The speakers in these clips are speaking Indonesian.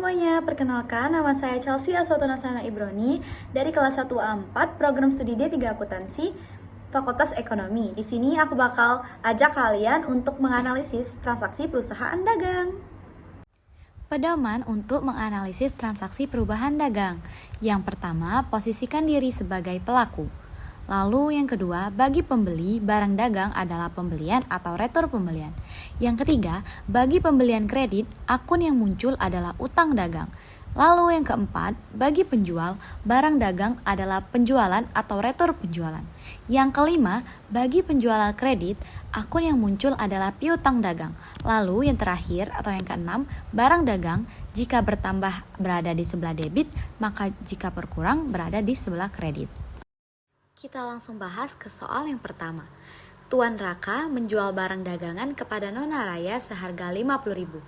semuanya, perkenalkan nama saya Chelsea Aswatunasana Ibroni dari kelas 1A4 program studi D3 Akuntansi Fakultas Ekonomi. Di sini aku bakal ajak kalian untuk menganalisis transaksi perusahaan dagang. Pedoman untuk menganalisis transaksi perubahan dagang. Yang pertama, posisikan diri sebagai pelaku. Lalu yang kedua, bagi pembeli, barang dagang adalah pembelian atau retur pembelian. Yang ketiga, bagi pembelian kredit, akun yang muncul adalah utang dagang. Lalu yang keempat, bagi penjual, barang dagang adalah penjualan atau retur penjualan. Yang kelima, bagi penjualan kredit, akun yang muncul adalah piutang dagang. Lalu yang terakhir atau yang keenam, barang dagang jika bertambah berada di sebelah debit, maka jika berkurang berada di sebelah kredit. Kita langsung bahas ke soal yang pertama. Tuan Raka menjual barang dagangan kepada Nona Raya seharga 50.000.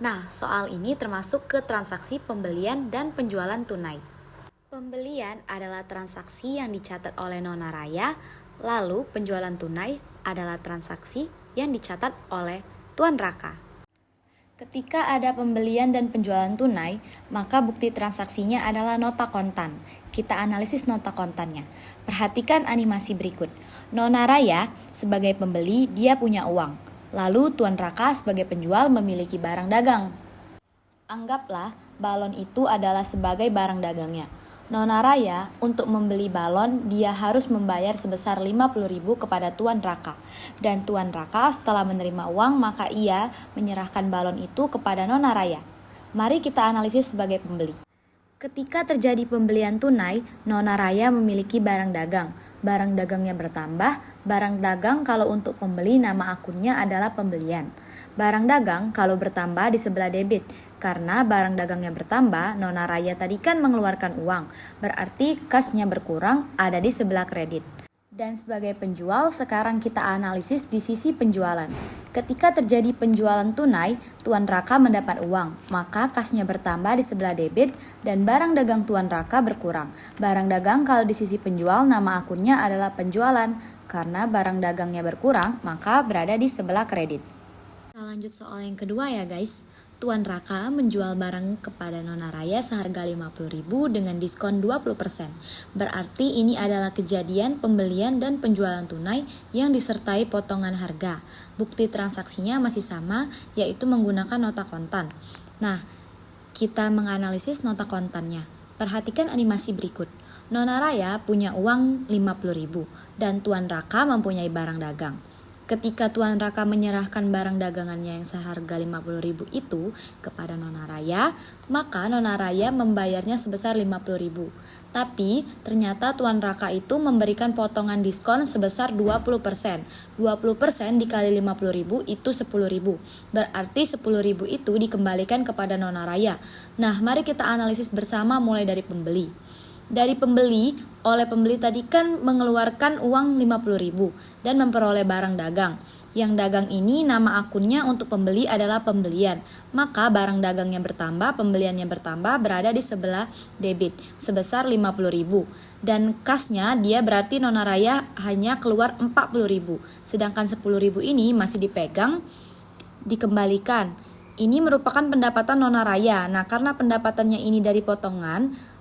Nah, soal ini termasuk ke transaksi pembelian dan penjualan tunai. Pembelian adalah transaksi yang dicatat oleh Nona Raya, lalu penjualan tunai adalah transaksi yang dicatat oleh Tuan Raka. Ketika ada pembelian dan penjualan tunai, maka bukti transaksinya adalah nota kontan. Kita analisis nota kontannya. Perhatikan animasi berikut. Nona Raya sebagai pembeli, dia punya uang. Lalu Tuan Raka sebagai penjual memiliki barang dagang. Anggaplah balon itu adalah sebagai barang dagangnya. Nona Raya untuk membeli balon, dia harus membayar sebesar 50.000 kepada Tuan Raka. Dan Tuan Raka setelah menerima uang, maka ia menyerahkan balon itu kepada Nona Raya. Mari kita analisis sebagai pembeli. Ketika terjadi pembelian tunai, Nona Raya memiliki barang dagang. Barang dagangnya bertambah. Barang dagang kalau untuk pembeli nama akunnya adalah pembelian. Barang dagang kalau bertambah di sebelah debit. Karena barang dagangnya bertambah, Nona Raya tadi kan mengeluarkan uang. Berarti kasnya berkurang, ada di sebelah kredit. Dan sebagai penjual, sekarang kita analisis di sisi penjualan. Ketika terjadi penjualan tunai, Tuan Raka mendapat uang, maka kasnya bertambah di sebelah debit dan barang dagang Tuan Raka berkurang. Barang dagang kalau di sisi penjual, nama akunnya adalah penjualan. Karena barang dagangnya berkurang, maka berada di sebelah kredit. Kita lanjut soal yang kedua ya guys. Tuan Raka menjual barang kepada Nona Raya seharga 50.000 dengan diskon 20%. Berarti ini adalah kejadian pembelian dan penjualan tunai yang disertai potongan harga. Bukti transaksinya masih sama, yaitu menggunakan nota kontan. Nah, kita menganalisis nota kontannya. Perhatikan animasi berikut. Nona Raya punya uang 50.000 dan Tuan Raka mempunyai barang dagang. Ketika Tuan Raka menyerahkan barang dagangannya yang seharga 50.000 itu kepada Nona Raya, maka Nona Raya membayarnya sebesar 50.000. Tapi ternyata Tuan Raka itu memberikan potongan diskon sebesar 20%. 20% dikali 50.000 itu 10.000. Berarti 10.000 itu dikembalikan kepada Nona Raya. Nah, mari kita analisis bersama mulai dari pembeli. Dari pembeli, oleh pembeli tadi kan mengeluarkan uang 50.000 dan memperoleh barang dagang. Yang dagang ini nama akunnya untuk pembeli adalah pembelian. Maka barang dagangnya bertambah, pembeliannya bertambah berada di sebelah debit sebesar 50.000. Dan kasnya dia berarti Nona Raya hanya keluar 40.000. Sedangkan 10.000 ini masih dipegang, dikembalikan. Ini merupakan pendapatan Nona Raya. Nah, karena pendapatannya ini dari potongan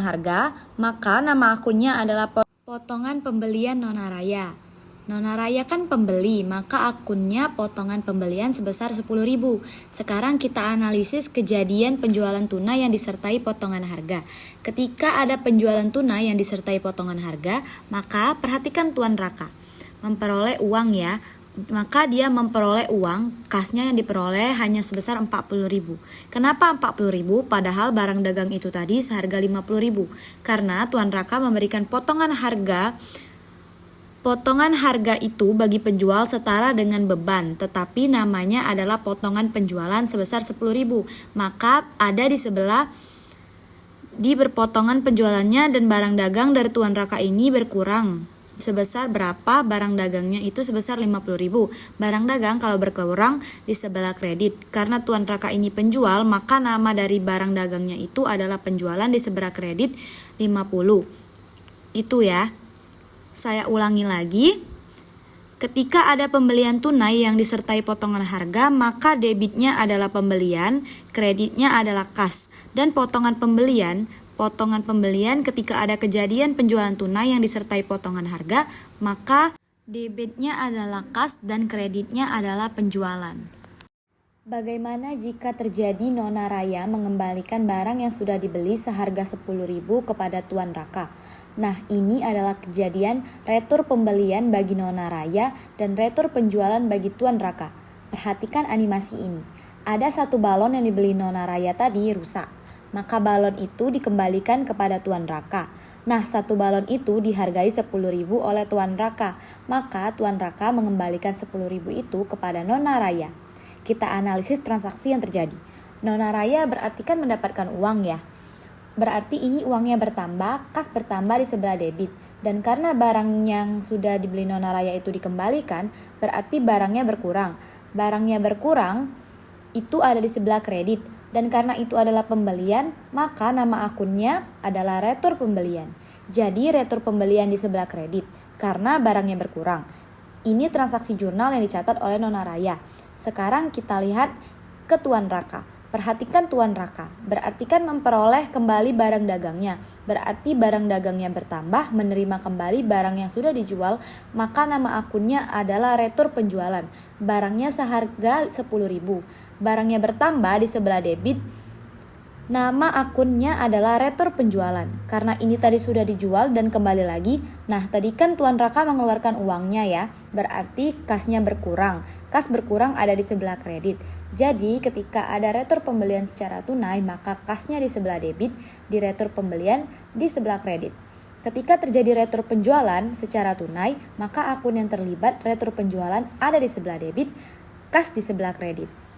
harga, maka nama akunnya adalah potongan pembelian Nona Raya. Nona Raya kan pembeli, maka akunnya potongan pembelian sebesar 10.000. Sekarang kita analisis kejadian penjualan tunai yang disertai potongan harga. Ketika ada penjualan tunai yang disertai potongan harga, maka perhatikan Tuan Raka memperoleh uang ya. Maka dia memperoleh uang, kasnya yang diperoleh hanya sebesar 40.000. Kenapa 40.000 padahal barang dagang itu tadi seharga 50.000? Karena Tuan Raka memberikan potongan harga itu bagi penjual setara dengan beban, tetapi namanya adalah potongan penjualan sebesar 10.000. Maka ada di sebelah di berpotongan penjualannya dan barang dagang dari Tuan Raka ini berkurang. Sebesar berapa barang dagangnya itu sebesar 50.000. Barang dagang kalau berkurang di sebelah kredit. Karena Tuan Raka ini penjual, maka nama dari barang dagangnya itu adalah penjualan di sebelah kredit 50. Itu ya. Saya ulangi lagi. Ketika ada pembelian tunai yang disertai potongan harga, maka debitnya adalah pembelian, kreditnya adalah kas, dan potongan pembelian ketika ada kejadian penjualan tunai yang disertai potongan harga, maka debitnya adalah kas dan kreditnya adalah penjualan. Bagaimana jika terjadi Nona Raya mengembalikan barang yang sudah dibeli seharga 10.000 kepada Tuan Raka? Nah, ini adalah kejadian retur pembelian bagi Nona Raya dan retur penjualan bagi Tuan Raka. Perhatikan animasi ini. Ada satu balon yang dibeli Nona Raya tadi rusak. Maka balon itu dikembalikan kepada Tuan Raka. Nah, satu balon itu dihargai 10.000 oleh Tuan Raka. Maka Tuan Raka mengembalikan 10.000 itu kepada Nona Raya. Kita analisis transaksi yang terjadi. Nona Raya berarti kan mendapatkan uang ya. Berarti ini uangnya bertambah, kas bertambah di sebelah debit. Dan karena barang yang sudah dibeli Nona Raya itu dikembalikan, berarti barangnya berkurang. Barangnya berkurang, itu ada di sebelah kredit. Dan karena itu adalah pembelian, maka nama akunnya adalah retur pembelian. Jadi retur pembelian di sebelah kredit, karena barangnya berkurang. Ini transaksi jurnal yang dicatat oleh Nona Raya. Sekarang kita lihat ke Tuan Raka. Perhatikan Tuan Raka, berarti kan memperoleh kembali barang dagangnya. Berarti barang dagangnya bertambah, menerima kembali barang yang sudah dijual, maka nama akunnya adalah retur penjualan. Barangnya seharga 10.000. Barangnya bertambah di sebelah debit, nama akunnya adalah retur penjualan. Karena ini tadi sudah dijual dan kembali lagi. Nah, tadi kan Tuan Raka mengeluarkan uangnya ya, berarti kasnya berkurang. Kas berkurang ada di sebelah kredit. Jadi ketika ada retur pembelian secara tunai, maka kasnya di sebelah debit, di retur pembelian di sebelah kredit. Ketika terjadi retur penjualan secara tunai, maka akun yang terlibat retur penjualan ada di sebelah debit, kas di sebelah kredit.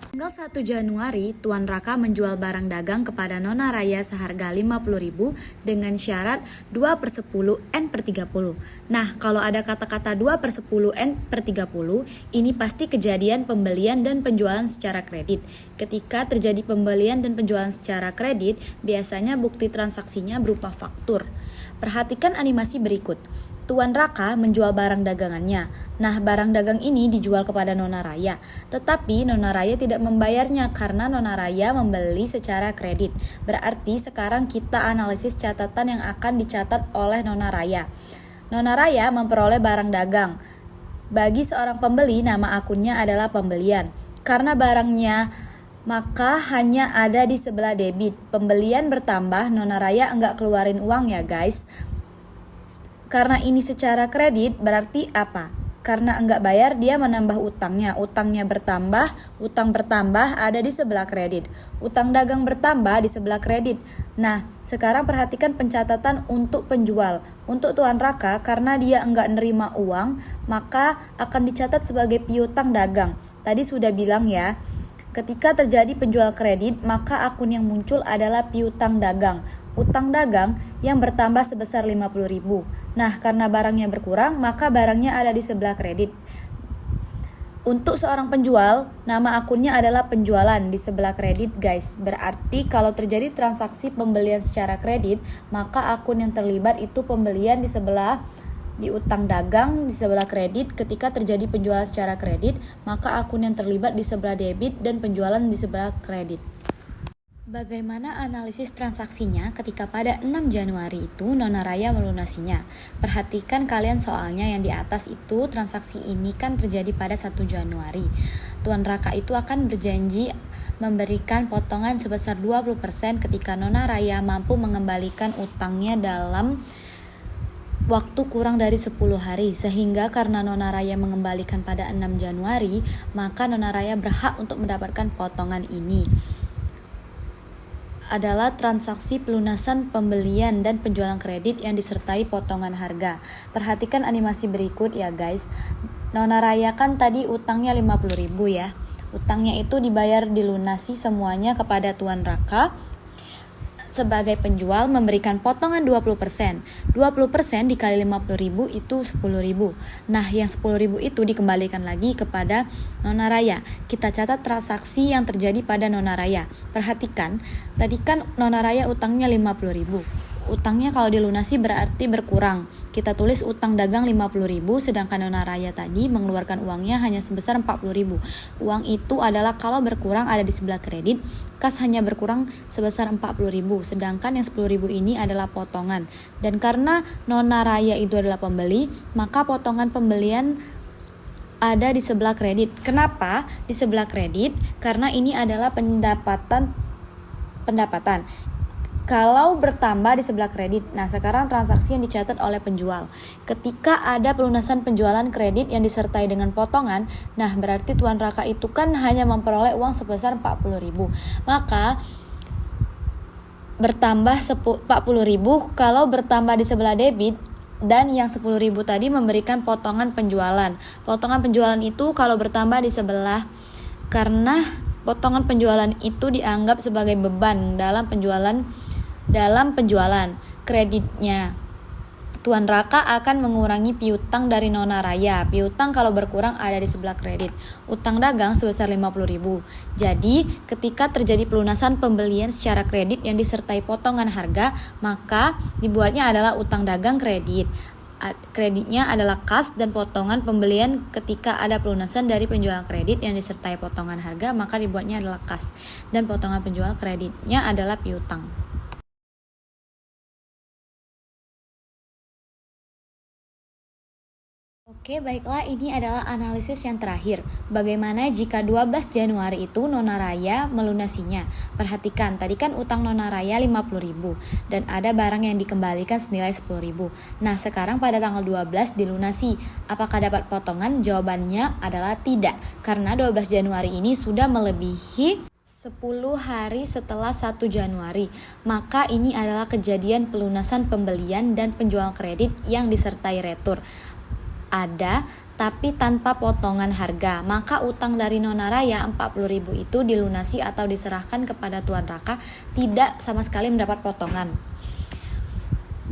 Tanggal 1 Januari, Tuan Raka menjual barang dagang kepada Nona Raya seharga 50.000 dengan syarat 2/10 N/30. Nah, kalau ada kata-kata 2/10 N/30, ini pasti kejadian pembelian dan penjualan secara kredit. Ketika terjadi pembelian dan penjualan secara kredit, biasanya bukti transaksinya berupa faktur. Perhatikan animasi berikut. Tuan Raka menjual barang dagangannya. Nah, barang dagang ini dijual kepada Nona Raya. Tetapi Nona Raya tidak membayarnya karena Nona Raya membeli secara kredit. Berarti sekarang kita analisis catatan yang akan dicatat oleh Nona Raya. Nona Raya memperoleh barang dagang. Bagi seorang pembeli, nama akunnya adalah pembelian. Karena barangnya maka hanya ada di sebelah debit. Pembelian bertambah, Nona Raya enggak keluarin uang ya guys. Karena ini secara kredit berarti apa? Karena enggak bayar dia menambah utangnya. Utangnya bertambah, utang bertambah ada di sebelah kredit. Utang dagang bertambah di sebelah kredit. Nah, sekarang perhatikan pencatatan untuk penjual. Untuk Tuan Raka, karena dia enggak nerima uang, maka akan dicatat sebagai piutang dagang. Tadi sudah bilang ya, ketika terjadi penjual kredit, maka akun yang muncul adalah piutang dagang. Utang dagang yang bertambah sebesar 50.000. Nah, karena barangnya berkurang, maka barangnya ada di sebelah kredit. Untuk seorang penjual, nama akunnya adalah penjualan di sebelah kredit, guys. Berarti kalau terjadi transaksi pembelian secara kredit, maka akun yang terlibat itu pembelian di utang dagang di sebelah kredit. Ketika terjadi penjualan secara kredit, maka akun yang terlibat di sebelah debit dan penjualan di sebelah kredit. Bagaimana analisis transaksinya ketika pada 6 Januari itu Nona Raya melunasinya? Perhatikan kalian soalnya yang di atas itu transaksi ini kan terjadi pada 1 Januari. Tuan Raka itu akan berjanji memberikan potongan sebesar 20% ketika Nona Raya mampu mengembalikan utangnya dalam waktu kurang dari 10 hari. Sehingga karena Nona Raya mengembalikan pada 6 Januari, maka Nona Raya berhak untuk mendapatkan potongan ini. Adalah transaksi pelunasan pembelian dan penjualan kredit yang disertai potongan harga. Perhatikan animasi berikut ya guys. Nona Raya kan tadi utangnya 50.000 ya. Utangnya itu dibayar dilunasi semuanya kepada Tuan Raka. Sebagai penjual memberikan potongan 20%. 20% dikali 50.000 itu 10.000. Nah, yang 10.000 itu dikembalikan lagi kepada Nona Raya. Kita catat transaksi yang terjadi pada Nona Raya. Perhatikan, tadi kan Nona Raya utangnya 50.000. utangnya kalau dilunasi berarti berkurang. Kita tulis utang dagang 50.000, sedangkan Nona Raya tadi mengeluarkan uangnya hanya sebesar 40.000. Uang itu adalah kalau berkurang ada di sebelah kredit, kas hanya berkurang sebesar 40.000, sedangkan yang 10.000 ini adalah potongan. Dan karena Nona Raya itu adalah pembeli, maka potongan pembelian ada di sebelah kredit. Kenapa di sebelah kredit? Karena ini adalah pendapatan. Kalau bertambah di sebelah kredit. Nah, sekarang transaksi yang dicatat oleh penjual. Ketika ada pelunasan penjualan kredit yang disertai dengan potongan, nah berarti Tuan Raka itu kan hanya memperoleh uang sebesar 40.000. Maka bertambah 40.000 kalau bertambah di sebelah debit, dan yang 10.000 tadi memberikan potongan penjualan. Potongan penjualan itu kalau bertambah di sebelah, karena potongan penjualan itu dianggap sebagai beban dalam penjualan kreditnya. Tuan Raka akan mengurangi piutang dari Nona Raya. Piutang kalau berkurang ada di sebelah kredit. Utang dagang sebesar 50.000. Jadi, ketika terjadi pelunasan pembelian secara kredit yang disertai potongan harga, maka dibuatnya adalah utang dagang kredit. Kreditnya adalah kas, dan potongan pembelian ketika ada pelunasan dari penjualan kredit yang disertai potongan harga, maka dibuatnya adalah kas, dan potongan penjual kreditnya adalah piutang. Oke, baiklah, ini adalah analisis yang terakhir. Bagaimana jika 12 Januari itu Nona Raya melunasinya? Perhatikan, tadi kan utang Nona Raya 50.000 dan ada barang yang dikembalikan senilai 10.000. Nah, sekarang pada tanggal 12 dilunasi. Apakah dapat potongan? Jawabannya adalah tidak, karena 12 Januari ini sudah melebihi 10 hari setelah 1 Januari. Maka ini adalah kejadian pelunasan pembelian dan penjualan kredit yang disertai retur. Ada tapi tanpa potongan harga, maka utang dari Nona Raya 40.000 itu dilunasi atau diserahkan kepada Tuan Raka, tidak sama sekali mendapat potongan.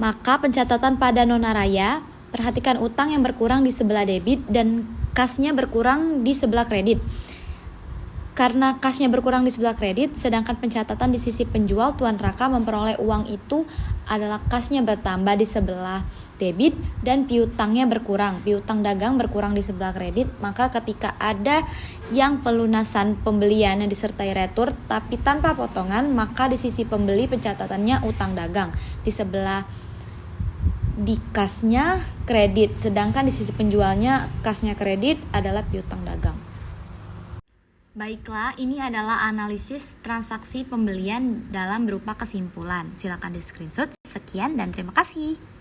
Maka pencatatan pada Nona Raya, perhatikan utang yang berkurang di sebelah debit dan kasnya berkurang di sebelah kredit. Karena kasnya berkurang di sebelah kredit, sedangkan pencatatan di sisi penjual, Tuan Raka memperoleh uang itu adalah kasnya bertambah di sebelah debit dan piutangnya berkurang. Piutang dagang berkurang di sebelah kredit, maka ketika ada yang pelunasan pembelian yang disertai retur tapi tanpa potongan, maka di sisi pembeli pencatatannya utang dagang, di kasnya kredit, sedangkan di sisi penjualnya kasnya kredit adalah piutang dagang. Baiklah, ini adalah analisis transaksi pembelian dalam berupa kesimpulan. Silakan di screenshot. Sekian dan terima kasih.